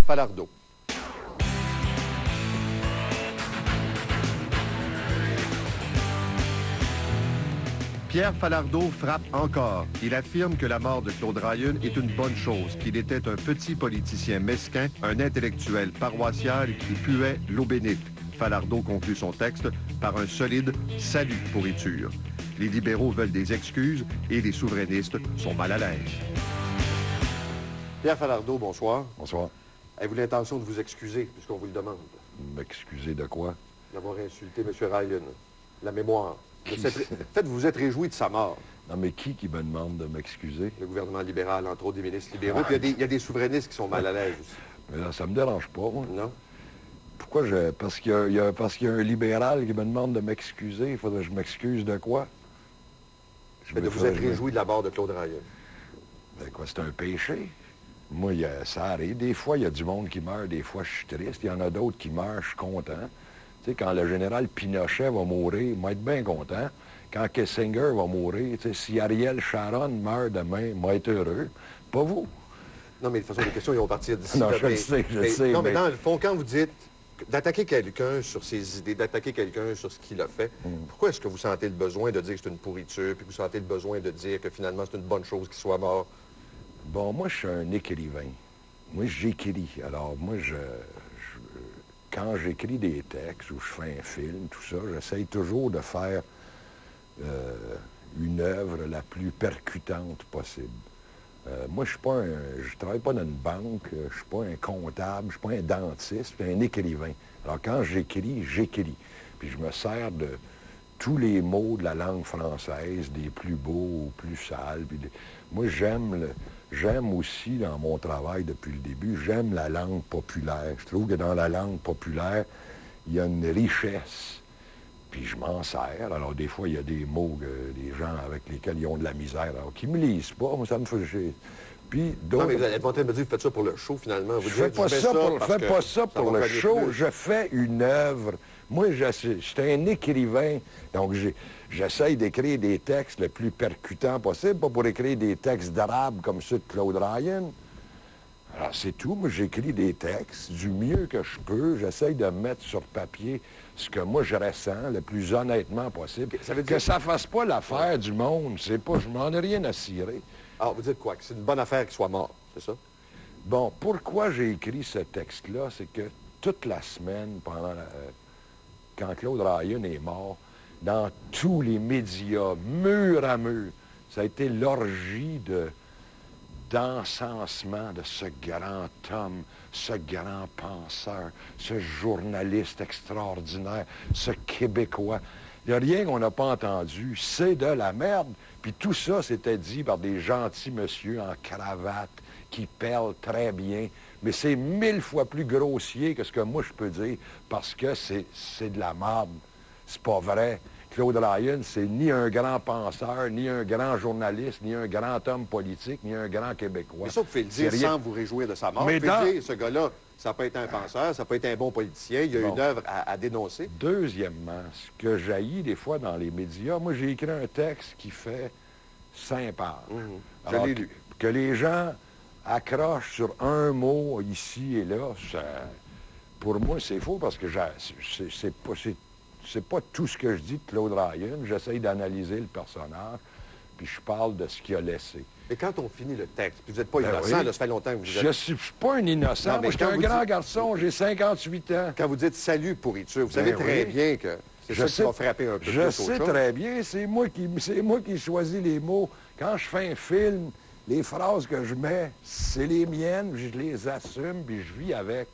Falardeau. Pierre Falardeau frappe encore. Il affirme que la mort de Claude Ryan est une bonne chose, qu'il était un petit politicien mesquin, un intellectuel paroissial qui puait l'eau bénite. Falardeau conclut son texte par un solide « salut pourriture ». Les libéraux veulent des excuses et les souverainistes sont mal à l'aise. Pierre Falardeau, bonsoir. Bonsoir. Avez-vous l'intention de vous excuser, puisqu'on vous le demande? M'excuser de quoi? D'avoir insulté M. Ryan. La mémoire. En fait, vous vous êtes réjoui de sa mort. Non, mais qui me demande de m'excuser? Le gouvernement libéral, entre autres des ministres libéraux. Puis il y a des souverainistes qui sont mal à l'aise aussi. Mais là, ça me dérange pas, moi. Non? Pourquoi parce qu'il y a un libéral qui me demande de m'excuser, il faudrait que je m'excuse de quoi? Mais de vous être réjoui de la mort de Claude Ryan. Ben quoi, c'est un péché? Moi, ça arrive. Des fois, il y a du monde qui meurt, des fois, je suis triste. Il y en a d'autres qui meurent, je suis content. Tu sais, quand le général Pinochet va mourir, moi, être bien content. Quand Kissinger va mourir, tu sais, si Ariel Sharon meurt demain, moi, être heureux. Pas vous. Non, mais de toute façon, les questions, ils vont partir d'ici. Non, je le sais. Non, mais dans le fond, quand vous dites d'attaquer quelqu'un sur ses idées, d'attaquer quelqu'un sur ce qu'il a fait, pourquoi est-ce que vous sentez le besoin de dire que c'est une pourriture, puis vous sentez le besoin de dire que finalement, c'est une bonne chose qu'il soit mort? Bon, moi, je suis un écrivain. Moi, j'écris. Alors, moi, quand j'écris des textes ou je fais un film, tout ça, j'essaye toujours de faire une œuvre la plus percutante possible. Moi, je travaille pas dans une banque, je suis pas un comptable, je suis pas un dentiste, je suis un écrivain. Alors, quand j'écris, j'écris. Puis je me sers de tous les mots de la langue française, des plus beaux aux plus sales. Moi, j'aime aussi, dans mon travail depuis le début, j'aime la langue populaire. Je trouve que dans la langue populaire, il y a une richesse. Puis je m'en sers. Alors, des fois, il y a des mots que des gens avec lesquels ils ont de la misère, alors qui me lisent pas. Moi, ça me fait chier. Puis d'autres... Non, mais vous êtes en train de me dire que vous faites ça pour le show, finalement. Vous je fais pas ça pour le show. Plus. Je fais une œuvre. Moi, j'étais un écrivain. Donc, j'essaye d'écrire des textes le plus percutants possible, pas pour écrire des textes d'arabe comme ceux de Claude Ryan. Alors, c'est tout. Moi, j'écris des textes du mieux que je peux. J'essaye de mettre sur papier ce que moi, je ressens le plus honnêtement possible. Ça veut dire... Que ça fasse pas l'affaire du monde. C'est pas... Je m'en ai rien à cirer. Alors, vous dites quoi? Que c'est une bonne affaire qu'il soit mort, c'est ça? Bon, pourquoi j'ai écrit ce texte-là, c'est que toute la semaine, quand Claude Ryan est mort, dans tous les médias, mur à mur, ça a été l'orgie d'encensement de ce grand homme, ce grand penseur, ce journaliste extraordinaire, ce Québécois. Il n'y a rien qu'on n'a pas entendu. C'est de la merde. Puis tout ça, c'était dit par des gentils messieurs en cravate qui parlent très bien. Mais c'est 1000 fois plus grossier que ce que moi je peux dire parce que c'est de la merde. C'est pas vrai. Claude Ryan, c'est ni un grand penseur, ni un grand journaliste, ni un grand homme politique, ni un grand Québécois. Mais ça, vous pouvez le dire sans vous réjouir de sa mort. Mais vous pouvez dire, ce gars-là, ça peut être un penseur, ça peut être un bon politicien, il y a une œuvre à dénoncer. Deuxièmement, ce que jaillit des fois dans les médias, moi j'ai écrit un texte qui fait 5 pages. Je l'ai lu. Que les gens accrochent sur un mot ici et là, pour moi c'est faux parce que c'est pas tout ce que je dis de Claude Ryan. J'essaye d'analyser le personnage, puis je parle de ce qu'il a laissé. Mais quand on finit le texte, puis vous n'êtes pas innocent, là, ça fait longtemps que vous êtes... Je suis pas un innocent. Non, mais moi, je suis un grand garçon, j'ai 58 ans. Quand vous dites « salut pourriture », vous savez très bien que c'est ça qui va frapper un peu plus Je autre sais chose. très bien, c'est moi qui choisis les mots. Quand je fais un film, les phrases que je mets, c'est les miennes, je les assume, puis je vis avec.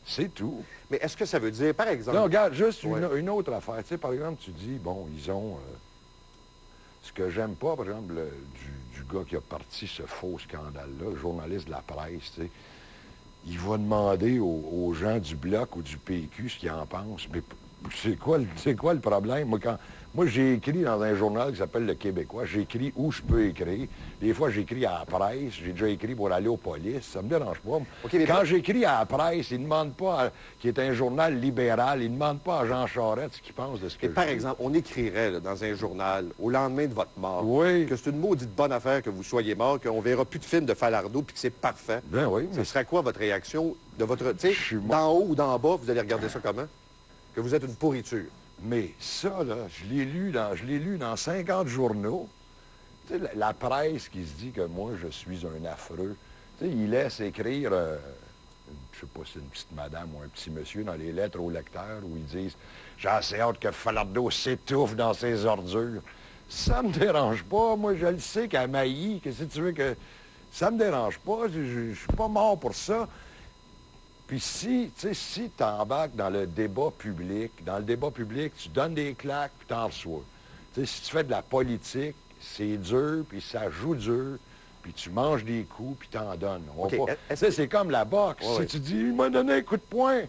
C'est tout. Mais est-ce que ça veut dire, par exemple... Non, regarde, juste une autre affaire. Tu sais, par exemple, tu dis, bon, ils ont... ce que j'aime pas, par exemple, du gars qui a parti ce faux scandale-là, le journaliste de la presse, tu sais, il va demander aux gens du Bloc ou du PQ ce qu'ils en pensent. Mais C'est quoi le problème? Moi, j'ai écrit dans un journal qui s'appelle Le Québécois. J'ai écrit où je peux écrire. Des fois, j'écris à la presse. J'ai déjà écrit pour aller aux polices. Ça me dérange pas. Okay, quand j'écris à la presse, ils ne demandent pas, qui est un journal libéral, ils ne demandent pas à Jean Charest ce qu'il pense de ce que je par dis. exemple, on écrirait là, dans un journal, au lendemain de votre mort, Oui. que c'est une maudite bonne affaire que vous soyez mort, qu'on verra plus de films de Falardeau, puis que c'est parfait. Ben oui, Ce mais serait quoi votre réaction de votre... Tu sais, Je suis mort. d'en haut ou d'en bas, vous allez regarder ça comment? Que vous êtes une pourriture. Mais ça, là, je l'ai lu dans 50 journaux. Tu sais, la presse qui se dit que moi, je suis un affreux. Tu sais, il laisse écrire, je sais pas si c'est une petite madame ou un petit monsieur dans les lettres aux lecteurs où ils disent « J'ai assez hâte que Falardeau s'étouffe dans ses ordures. » Ça me dérange pas. Moi, je le sais qu'elle maillit. Que si tu veux que... Ça me dérange pas. Je suis pas mort pour ça. Puis si tu embarques dans le débat public, tu donnes des claques, puis t'en reçois. T'sais, si tu fais de la politique, c'est dur, puis ça joue dur, puis tu manges des coups, puis t'en donnes. OK. C'est comme la boxe. Ouais, si ouais. tu dis, il m'a donné un coup de poing,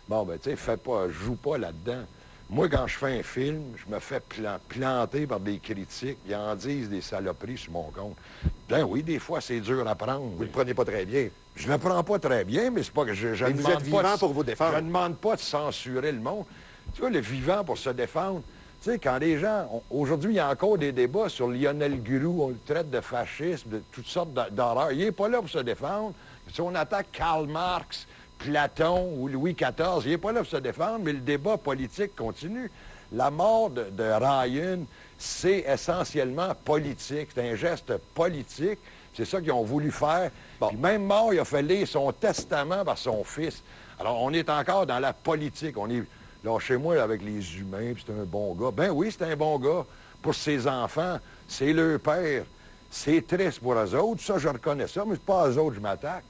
bon, ben, tu sais, joue pas là-dedans. Moi, quand je fais un film, je me fais planter par des critiques. Ils en disent des saloperies sur mon compte. Ben oui, des fois, c'est dur à prendre. Vous le prenez pas très bien. Je le prends pas très bien, mais c'est pas que je Mais ne vous demande êtes vivant pas pour vous défendre. Je ne demande pas de censurer le monde. Tu vois, le vivant pour se défendre. Tu sais, quand les gens... Aujourd'hui, il y a encore des débats sur Lionel Gurou. On le traite de fascisme, de toutes sortes d'horreurs. Il n'est pas là pour se défendre. Si on attaque Karl Marx, Platon ou Louis XIV, il n'est pas là pour se défendre, mais le débat politique continue. La mort de Ryan, c'est essentiellement politique. C'est un geste politique. C'est ça qu'ils ont voulu faire. Bon. Puis même mort, il a fait lire son testament par son fils. Alors, on est encore dans la politique. On est, là, chez moi, avec les humains, puis c'est un bon gars. Ben oui, c'est un bon gars. Pour ses enfants, c'est leur père. C'est triste pour eux autres. Ça, je reconnais ça, mais c'est pas à eux autres que je m'attaque.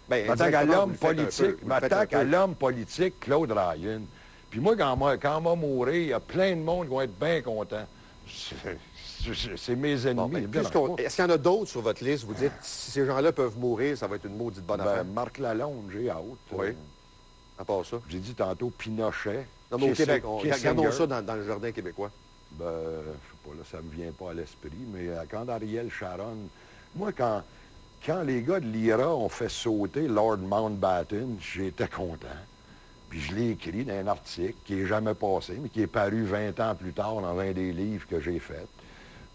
Ben, Je m'attaque à exactement, l'homme vous le faites un peu, politique. vous Je le faites un m'attaque peu. à l'homme politique, Claude Ryan. Puis moi, quand m'a mourir, il y a plein de monde qui vont être bien contents. C'est mes ennemis. Bon, ben, ils me dérangent pas. est-ce qu'il y en a d'autres sur votre liste? Vous dites, si ces gens-là peuvent mourir, ça va être une maudite bonne affaire. Ben, Marc Lalonde, j'ai hâte. Oui. À part ça. J'ai dit tantôt Pinochet. Non, mais au Kissinger. Québec, regardons ça dans le jardin québécois. Ben, je sais pas, là, ça me vient pas à l'esprit, mais quand Ariel Sharon... Moi, quand les gars de l'IRA ont fait sauter Lord Mountbatten, j'étais content. Puis je l'ai écrit dans un article qui n'est jamais passé, mais qui est paru 20 ans plus tard dans un des livres que j'ai fait.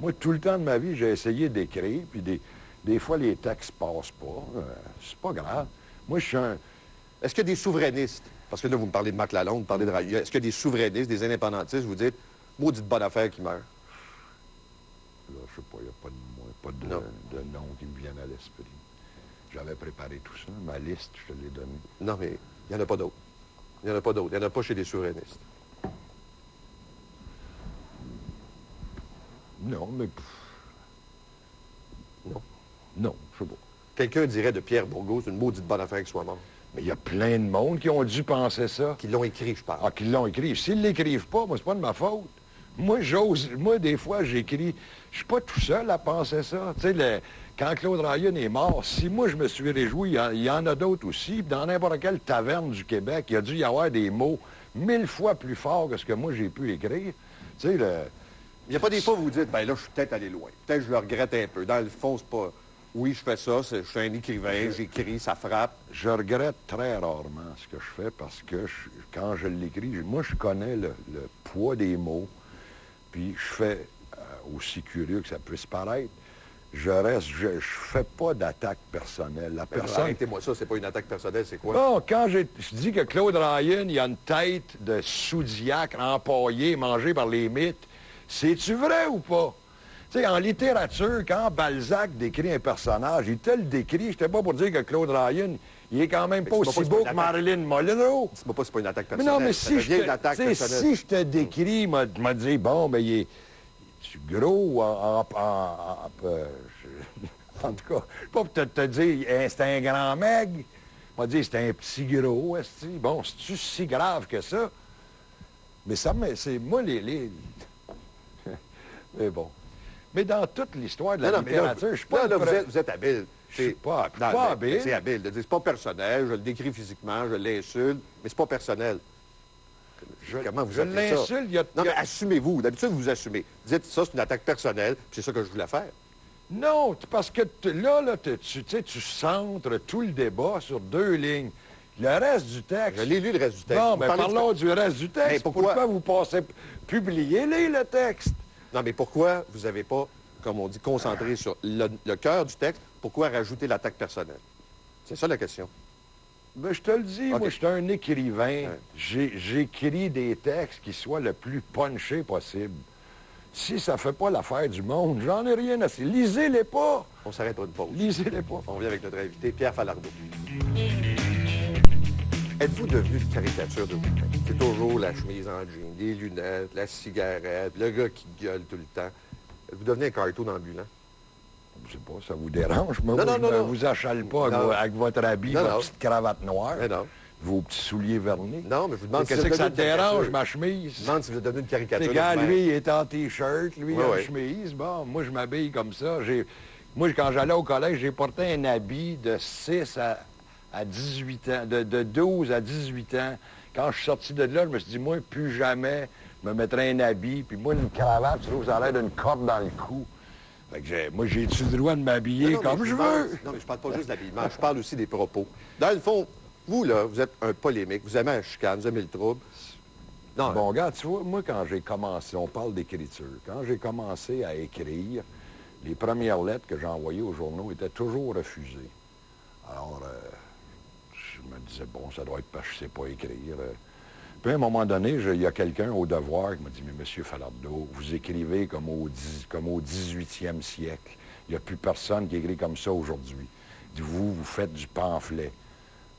Moi, tout le temps de ma vie, j'ai essayé d'écrire, puis des fois, les textes passent pas. C'est pas grave. Moi, je suis un... Est-ce qu'il y a des souverainistes? Parce que là, vous me parlez de Marc Lalonde, vous parlez de Rayou. Est-ce qu'il y a des souverainistes, des indépendantistes, vous dites, maudite bonne affaire qui meurt? Là, je sais pas, il n'y a pas Non. de nom qui me viennent à l'esprit. J'avais préparé tout ça, ma liste, je te l'ai donnée. Non, mais il n'y en a pas d'autres. Il n'y en a pas d'autres. Il n'y en a pas chez les souverainistes. Non, mais... Non. Non, je sais pas. Quelqu'un dirait de Pierre Bourgault, c'est une maudite bonne affaire qu'il soit mort. Mais il y a plein de monde qui ont dû penser ça. Qui l'ont écrit, je parle. Ah, qui l'ont écrit. S'ils ne l'écrivent pas, moi, c'est pas de ma faute. Moi, moi, des fois, j'écris... Je suis pas tout seul à penser ça. Tu sais, quand Claude Ryan est mort, si moi, je me suis réjoui, il y en a d'autres aussi. Dans n'importe quelle taverne du Québec, il y a dû y avoir des mots 1000 fois plus forts que ce que moi, j'ai pu écrire. Tu sais, Il n'y a pas des fois où vous dites, ben là, je suis peut-être allé loin. Peut-être que je le regrette un peu. Dans le fond, c'est pas... Oui, je fais ça, je suis un écrivain, j'écris, ça frappe. Je regrette très rarement ce que je fais parce que quand je l'écris, moi, je connais le poids des mots. Puis je fais, aussi curieux que ça puisse paraître, je fais pas d'attaque personnelle. La personne... Arrêtez-moi ça, c'est pas une attaque personnelle, c'est quoi? Bon, quand je dis que Claude Ryan, il a une tête de sous-diacre empaillée, mangée par les mythes, c'est-tu vrai ou pas? Tu sais, en littérature, quand Balzac décrit un personnage, il te le décrit. J'étais pas pour dire que Claude Ryan, il est quand même pas Mais c'est aussi pas beau une que Marilyn Monroe. Dis-moi pas, c'est pas une attaque Mais personnelle. non, mais Ça si devient une attaque personnelle. si je te décris, m'a dit, bon, ben, il est gros en tout cas, pas pour te dire, c'est un grand meg. M'a dit, c'est un petit gros, esti. Bon, c'est-tu si grave que ça? Mais ça, c'est moi, mais bon. Mais dans toute l'histoire de la littérature, je suis pas... Là, vous êtes habile. Je suis pas Non, mais habile. C'est habile de dire, c'est pas personnel, je le décris physiquement, je l'insulte, mais c'est pas personnel. Comment vous je appelez ça? l'insulte, Non, mais assumez-vous. D'habitude, vous assumez. Dites, ça, c'est une attaque personnelle, puis c'est ça que je voulais faire. Non, parce que tu centres tout le débat sur 2 lignes. Le reste du texte... Je l'ai lu, le reste du texte. Bon, Vous mais parlez parlons du reste du texte. Mais pourquoi vous passez... Publiez-les, le texte. Non, mais pourquoi vous n'avez pas, comme on dit, concentré sur le cœur du texte? Pourquoi rajouter l'attaque personnelle? C'est ça la question. Ben, je te le dis, OK. moi, je suis un écrivain. Ouais. J'écris des textes qui soient le plus punchés possible. Si ça fait pas l'affaire du monde, j'en ai rien à... Lisez-les pas. On s'arrête pour une pause. Lisez-les pas. On vient avec notre invité, Pierre Falardeau. Êtes-vous devenu une caricature de vous-même? C'est toujours la chemise en jean, les lunettes, la cigarette, le gars qui gueule tout le temps. Vous devenez un cartoon ambulant. Je sais pas, ça vous dérange, moi? Non, Moi, non, je non, non. vous achale pas Non. avec votre habit, Non, votre non. petite cravate noire, Mais non. vos petits souliers vernis. Non, mais je vous demande Qu'est-ce vous que êtes ça te devenu une dérange, caricature. ma Je chemise? vous demande si vous êtes devenu une caricature Les de gars, vous-même. lui, il est en T-shirt, lui, Ouais, en ouais. chemise. Bon, moi, je m'habille comme ça. Moi, quand j'allais au collège, j'ai porté un habit de 6 à 18 ans, de 12 à 18 ans. Quand je suis sorti de là, je me suis dit, moi, plus jamais, je me mettrais un habit. Puis moi, une cravate, je trouve que ça a l'air d'une corde dans le cou. Fait que moi, j'ai-tu le droit de m'habiller Non, non, comme mais je vous demande- veux? Non, mais je parle pas juste de l'habillement, je parle aussi des propos. Dans le fond, vous, là, vous êtes un polémique, vous aimez la chicane, vous aimez le trouble. Non, Bon, regarde, tu vois, moi, quand j'ai commencé, on parle d'écriture, quand j'ai commencé à écrire, les premières lettres que j'ai envoyées aux journaux étaient toujours refusées. Alors, je me disais, bon, ça doit être parce que je ne sais pas écrire. Puis à un moment donné, il y a quelqu'un au Devoir qui m'a dit, mais Monsieur Falardeau, vous écrivez comme au 18e siècle. Il n'y a plus personne qui écrit comme ça aujourd'hui. Il dit, vous faites du pamphlet.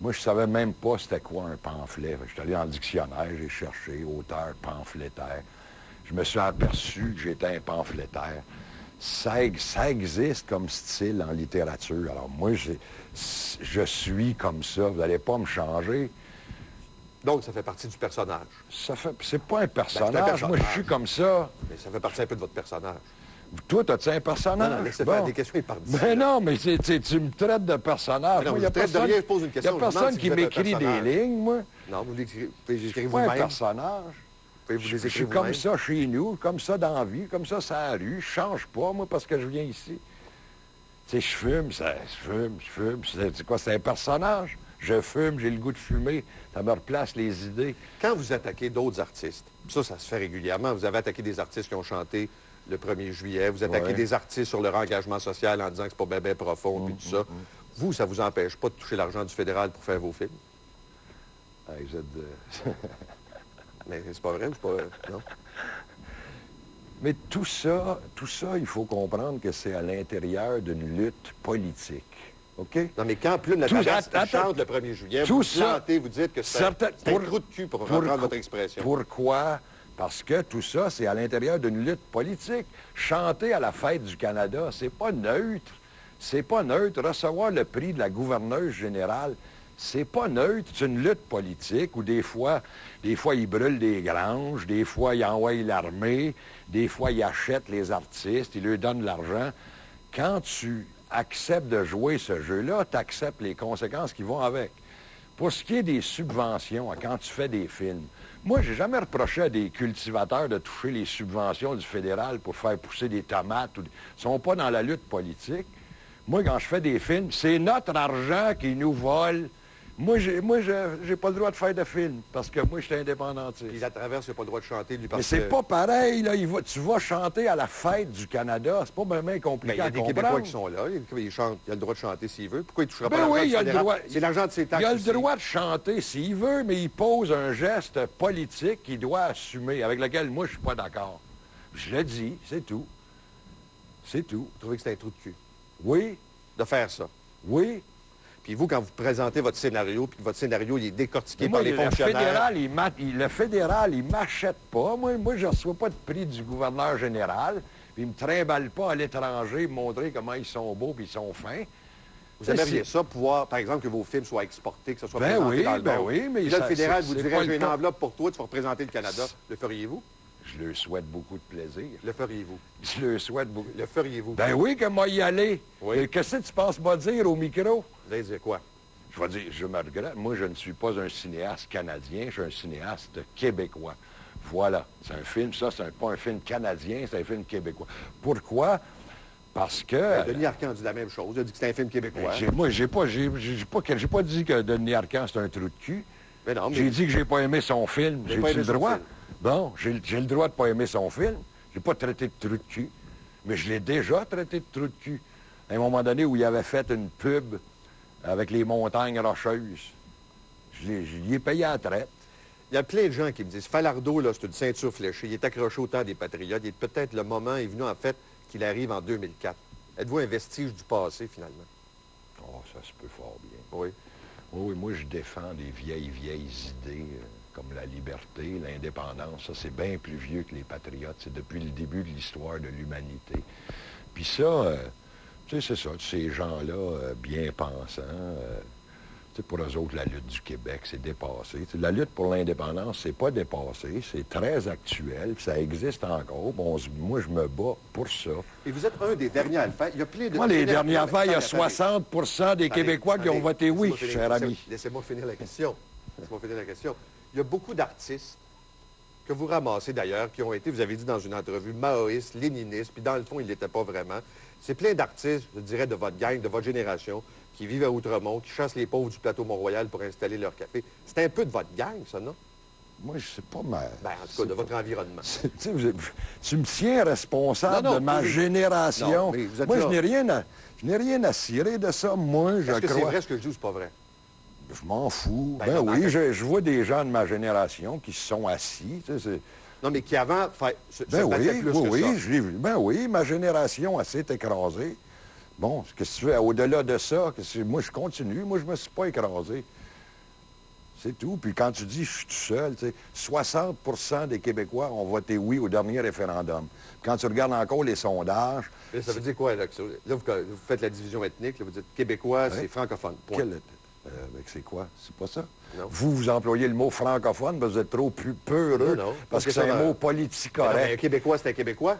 Moi, je savais même pas c'était quoi un pamphlet. Je suis allé dans le dictionnaire, j'ai cherché auteur pamphlétaire. Je me suis aperçu que j'étais un pamphlétaire. Ça existe comme style en littérature. Alors moi, je suis comme ça. Vous n'allez pas me changer. donc ça fait partie du personnage. C'est pas un personnage. Moi, je suis comme ça. Mais ça fait partie un peu de votre personnage. Toi, as-tu un personnage? Non, non, laissez faire des questions épargnies. Ben non, mais tu me traites de personnage. Mais non, Moi, je vous traite de rien, je pose une question, Il n'y a je vous demande personne si qui vous êtes un m'écrit des personnage. lignes, moi. Non, vous l'écrivez Je suis pas vous-même. un personnage. Vous les Je écrivez suis vous-même. comme ça chez nous, comme ça dans la vie, comme ça sur la rue. Je change pas, moi, parce que je viens ici. Tu sais, je fume. C'est quoi, c'est un personnage? Je fume, j'ai le goût de fumer. Ça me replace les idées. Quand vous attaquez d'autres artistes, ça se fait régulièrement, vous avez attaqué des artistes qui ont chanté le 1er juillet, vous attaquez Ouais. des artistes sur leur engagement social en disant que c'est pas bien profond, puis tout ça. Vous, ça vous empêche pas de toucher l'argent du fédéral pour faire vos films? Hey, vous êtes Mais c'est pas vrai ou c'est pas... Non? Mais tout ça, il faut comprendre que c'est à l'intérieur d'une lutte politique. OK? Non, mais quand Plume la Tout- Traverse attends, chante le 1er juillet, tout vous ça- chantez, vous dites que c'est Certain- un trou de cul pour reprendre votre expression. Pourquoi? Parce que tout ça, c'est à l'intérieur d'une lutte politique. Chanter à la fête du Canada, c'est pas neutre. C'est pas neutre. Recevoir le prix de la gouverneuse générale, c'est pas neutre. C'est une lutte politique où des fois, ils brûlent des granges, des fois, ils envoient l'armée, des fois, ils achètent les artistes, ils leur donnent de l'argent. Quand tu acceptes de jouer ce jeu-là, tu acceptes les conséquences qui vont avec. Pour ce qui est des subventions, quand tu fais des films, moi, j'ai jamais reproché à des cultivateurs de toucher les subventions du fédéral pour faire pousser des tomates. Ils ne sont pas dans la lutte politique. Moi, quand je fais des films, c'est notre argent qui nous vole. Moi, j'ai pas le droit de faire de films parce que moi, je suis indépendantiste. Puis la Traverse n'a pas le droit de chanter, lui, Mais parce c'est que... pas pareil, là. Tu vas chanter à la fête du Canada. C'est pas vraiment Ben, compliqué il y a à des comprendre. Québécois qui sont là, il chante, il a le droit de chanter s'il veut. Pourquoi il ne touchera pas Ben l'argent oui, du il a le fédéral? droit. C'est l'argent de ses taxes Il a le aussi. droit de chanter s'il veut, mais il pose un geste politique qu'il doit assumer, avec lequel moi, je suis pas d'accord. Je le dis, c'est tout. C'est tout. Vous trouvez que c'est un trou de cul Oui, de faire ça? oui. Puis vous, quand vous présentez votre scénario, puis que votre scénario, il est décortiqué Mais moi, par les le fonctionnaires... fédéral, il m'achète pas. Moi, je ne reçois pas de prix du gouverneur général. Puis il me trimballe pas à l'étranger me montrer comment ils sont beaux puis ils sont fins. Vous aimeriez ça, pouvoir, par exemple, que vos films soient exportés, que ce soit Ben présenté oui, dans le ben monde. oui, mais Puis là, ça- le fédéral c'est- vous c'est dirait, pas j'ai le une cas. enveloppe pour toi, tu vas représenter le Canada. Le feriez-vous? Je leur souhaite beaucoup de plaisir. Le feriez-vous? Je leur souhaite beaucoup. Le feriez-vous? Ben oui, que moi y aller. Oui. Qu'est-ce que tu penses moi dire au micro? Vous allez dire quoi? Je vais dire, je me regrette, moi, je ne suis pas un cinéaste canadien, je suis un cinéaste québécois. Voilà, c'est un film, ça, c'est pas un film canadien, c'est un film québécois. Pourquoi? Parce que... Denis Arcand dit la même chose. Il a dit que c'était un film québécois. Moi, j'ai pas dit que Denis Arcand, c'est un trou de cul. Mais non, mais... J'ai dit que j'ai pas aimé son film. J'ai pas J'ai-tu aimé le son droit? film. Bon, j'ai le droit de pas aimer son film. J'ai pas traité de trou de cul. Mais je l'ai déjà traité de trou de cul. À un moment donné où il avait fait une pub avec les montagnes rocheuses. J'y ai payé à la traite. Il y a plein de gens qui me disent, Falardeau, là, c'est une ceinture fléchée. Il est accroché au temps des Patriotes. Et peut-être le moment est venu, en fait, qu'il arrive en 2004. Êtes-vous un vestige du passé, finalement? Oh, ça se peut fort bien. Oui. Oui, moi, je défends des vieilles idées comme la liberté, l'indépendance. Ça, c'est bien plus vieux que les patriotes. C'est depuis le début de l'histoire de l'humanité. Puis ça, tu sais, c'est ça, ces gens-là, bien pensants, tu sais, pour eux autres, la lutte du Québec, c'est dépassé. Tu sais, la lutte pour l'indépendance, c'est pas dépassé, c'est très actuel, puis ça existe encore. Bon, moi, je me bats pour ça. Et vous êtes un des derniers à le faire. Il y a plein de... Moi, les dernières fois, il y a 60 des Québécois qui ont voté oui, cher ami. Laissez-moi finir la question. Laissez-moi finir la question. Il y a beaucoup d'artistes que vous ramassez d'ailleurs, qui ont été, vous avez dit dans une entrevue, maoïstes, léninistes, puis dans le fond, ils ne l'étaient pas vraiment. C'est plein d'artistes, je dirais, de votre gang, de votre génération, qui vivent à Outremont, qui chassent les pauvres du plateau Mont-Royal pour installer leur café. C'est un peu de votre gang, ça, non? Moi, je sais pas ma... Ben, en tout cas, de votre environnement. Tu me tiens responsable de ma génération. Non, mais vous êtes moi, là. je n'ai rien à cirer de ça. Moi, je Est-ce que c'est crois... vrai ce que je dis ou c'est pas vrai? Je m'en fous. Ben Ben non, oui, mais je vois des gens de ma génération qui se sont assis. Tu sais, Non, mais qui avant se ben battaient oui, plus oui, que ça. oui, je l'ai vu. Ben oui, ma génération, elle s'est écrasée. Bon, qu'est-ce que tu fais? Au-delà de ça, moi, je continue. Moi, je me suis pas écrasé. C'est tout. Puis quand tu dis « je suis tout seul », tu sais, 60 des Québécois ont voté oui au dernier référendum. Quand tu regardes encore les sondages... Mais ça veut dire quoi, là? Là, vous faites la division ethnique, là, vous dites Québécois, c'est francophone. Point. C'est quoi? C'est pas ça? Non. Vous employez le mot francophone, parce que vous êtes trop plus peureux, Non, parce que c'est un mot politique Mais non, mais un correct. Québécois, c'est un Québécois?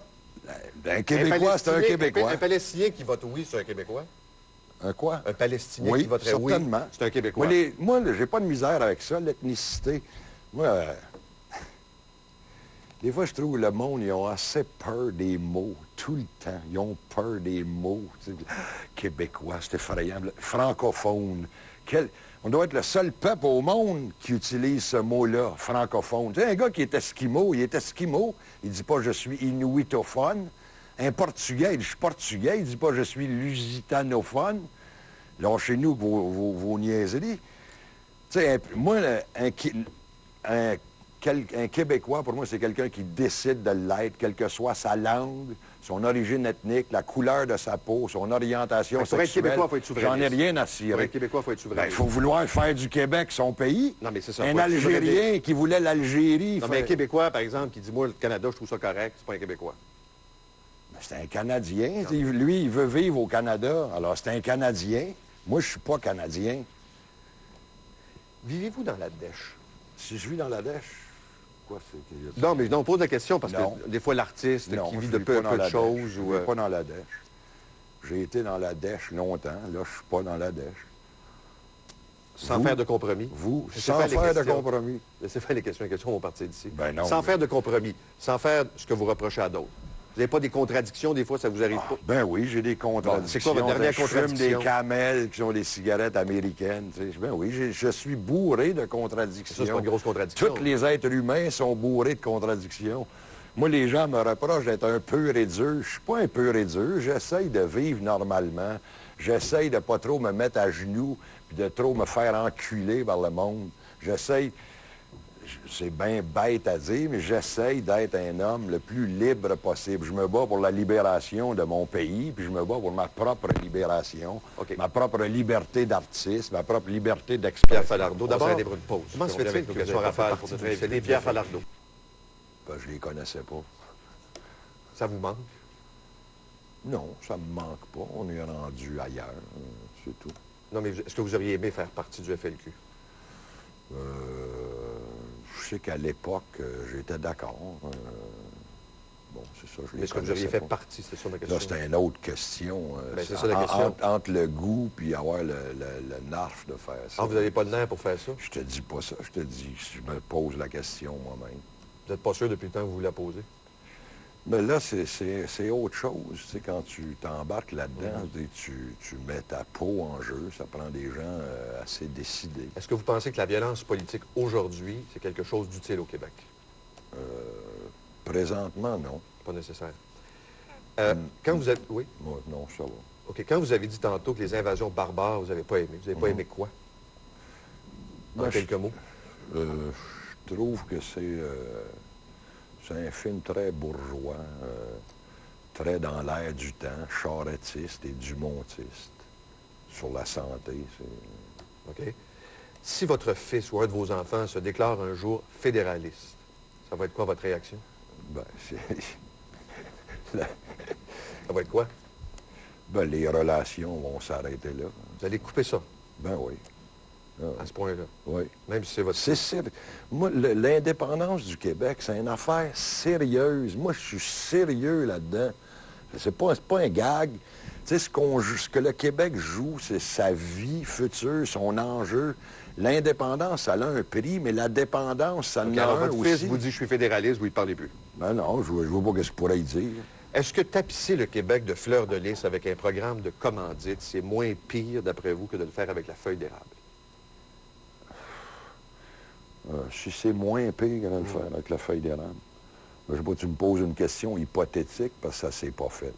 Un Québécois, c'est un Québécois. Un Palestinien qui vote oui, c'est un Québécois? Un quoi? Un Palestinien Oui, qui voterait oui, certainement. c'est un Québécois. Moi, j'ai pas de misère avec ça, l'ethnicité. Moi, des fois, je trouve que le monde, ils ont assez peur des mots, tout le temps. Ils ont peur des mots. Tu sais, Québécois, c'est effrayant. Francophone. On doit être le seul peuple au monde qui utilise ce mot-là, francophone. Tu sais, un gars qui est esquimau, il est esquimau. Il dit pas « je suis inuitophone ». Un Portugais, il dit « je suis portugais ». Il dit pas « je suis lusitanophone ». Lâchez-nous vos niaiseries. Tu sais, moi, un Québécois, pour moi, c'est quelqu'un qui décide de l'être, quelle que soit sa langue, son origine ethnique, la couleur de sa peau, son orientation Pour être sexuelle. Québécois, il faut être souverainiste. J'en ai rien à Pour cirer. être Québécois, il faut être Ben, souverain. il faut vouloir faire du Québec son pays. Non, mais c'est ça. Un faut être Algérien souverainiste. qui voulait l'Algérie. Non, mais un Québécois, par exemple, qui dit, moi, le Canada, je trouve ça correct, c'est pas un Québécois. Ben, c'est un Canadien. Lui, il veut vivre au Canada. Alors, c'est un Canadien. Moi, je suis pas Canadien. Vivez-vous dans la dèche? Si je vis dans la dèche, quoi, c'est... Non, mais je pose la question parce Non. que des fois, l'artiste Non, qui vit je de vis peu pas à dans peu de la choses... dèche. ou, Je vis pas dans la dèche. J'ai été dans la dèche longtemps. Là, je suis pas dans la dèche. sans Vous? faire de compromis. Vous, Laissez sans les faire de questions. compromis. Laissez faire les questions vont partir d'ici. Ben non, sans mais- faire de compromis, sans faire ce que vous reprochez à d'autres. Vous n'avez pas des contradictions, des fois, ça vous arrive pas? Ben oui, j'ai des contradictions. c'est quoi votre dernière Je fume contradiction? des camels qui sont des cigarettes américaines. Tu sais. Ben oui, je suis bourré de contradictions. Ça, c'est pas une grosse contradiction. Tous les êtres humains sont bourrés de contradictions. Moi, les gens me reprochent d'être un pur et dur. Je suis pas un pur et dur. J'essaye de vivre normalement. J'essaye de pas trop me mettre à genoux puis de trop me faire enculer par le monde. J'essaye... C'est bien bête à dire, mais j'essaye d'être un homme le plus libre possible. Je me bats pour la libération de mon pays, puis je me bats pour ma propre libération, OK. ma propre liberté d'artiste, ma propre liberté Pierre d'expression. Falardeau. D'abord, une pause. Comment se fait-il que vous avez fait pour notre invité, Pierre Falardeau? Ben, je les connaissais pas. Ça vous manque? Non, ça me manque pas. On est rendu ailleurs, c'est tout. Non, mais est-ce que vous auriez aimé faire partie du FLQ? Je sais qu'à l'époque, j'étais d'accord. Bon, c'est ça, je Mais les est-ce que vous auriez connaissais fait pas. partie? C'est ça ma question. Là, c'est une autre question. Ben, c'est ça la question. Entre le goût puis avoir le narf de faire ça. Ah, vous n'avez pas de nerf pour faire ça? Je te dis pas ça. Je te dis, je me pose la question moi-même. Vous n'êtes pas sûr depuis le temps que vous vous la posez? Mais là, c'est autre chose. Tu sais, quand tu t'embarques là-dedans, tu mets ta peau en jeu. Ça prend des gens assez décidés. Est-ce que vous pensez que la violence politique aujourd'hui, c'est quelque chose d'utile au Québec? Présentement, non. Pas nécessaire. Quand vous êtes... Oui? Moi, non, ça va. OK. Quand vous avez dit tantôt que les invasions barbares, vous n'avez pas aimé, vous n'avez pas aimé quoi? En Ben, quelques mots. Je trouve que c'est un film très bourgeois, très dans l'air du temps, charrettiste et dumontiste. Sur la santé, c'est... OK. Si votre fils ou un de vos enfants se déclare un jour fédéraliste, ça va être quoi votre réaction? Ben, Ça va être quoi? ben, les relations vont s'arrêter là. Vous allez couper ça, Ben oui. à ce point-là. Oui. Même si c'est votre... C'est sérieux. Moi, l'indépendance du Québec, c'est une affaire sérieuse. Moi, je suis sérieux là-dedans. C'est pas un gag. Tu sais, ce que le Québec joue, c'est sa vie future, son enjeu. L'indépendance, ça a un prix, mais la dépendance, ça en a Alors, un votre aussi. fils vous dit « je suis fédéraliste », vous ne parlez plus. Ben non, je vois pas ce qu'il pourrait y dire. Est-ce que tapisser le Québec de fleurs de lys avec un programme de commandite, c'est moins pire, d'après vous, que de le faire avec la feuille d'érable? Si c'est moins pire que de le faire avec la feuille d'érable. Je sais pas, tu me poses une question hypothétique parce que ça s'est pas fait.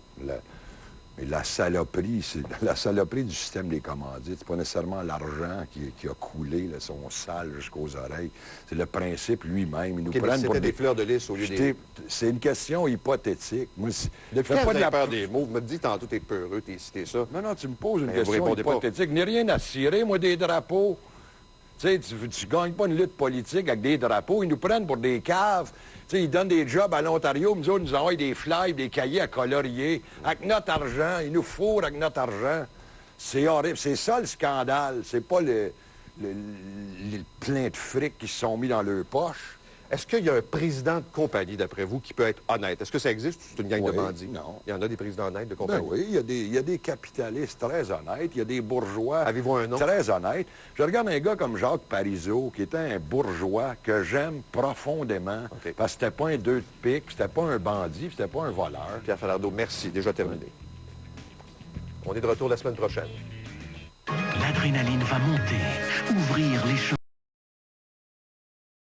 Mais la saloperie, c'est la saloperie du système des commandites. C'est pas nécessairement l'argent qui a coulé, là, son sale jusqu'aux oreilles. C'est le principe lui-même. Ils nous Okay, prennent pour des fleurs de lys au lieu des... C'est une question hypothétique. Moi, Depuis quand vous avez peur des mots? Vous me dites tantôt, t'es peureux, t'es ci, t'es ça. Non, tu me poses une vous question répondez pas. hypothétique. Je n'ai rien à cirer, moi, des drapeaux. Tu sais, tu gagnes pas une lutte politique avec des drapeaux. Ils nous prennent pour des caves. Tu sais, ils donnent des jobs à l'Ontario. Nous autres, nous envoient des flyers, des cahiers à colorier. Avec notre argent. Ils nous fourrent avec notre argent. C'est horrible. C'est ça, le scandale. C'est pas le plein de fric qui se sont mis dans leur poche. Est-ce qu'il y a un président de compagnie, d'après vous, qui peut être honnête? Est-ce que ça existe ou c'est une gang de bandits? Non. Il y en a des présidents honnêtes de Ben compagnie? oui, il y a des capitalistes très honnêtes, il y a des bourgeois Avez-vous un nom? très honnêtes. Je regarde un gars comme Jacques Parizeau, qui était un bourgeois que j'aime profondément, OK. parce que c'était pas un deux de pique, c'était pas un bandit, c'était pas un voleur. Pierre Falardeau, merci. Déjà terminé. On est de retour la semaine prochaine. L'adrénaline va monter, ouvrir les cheveux.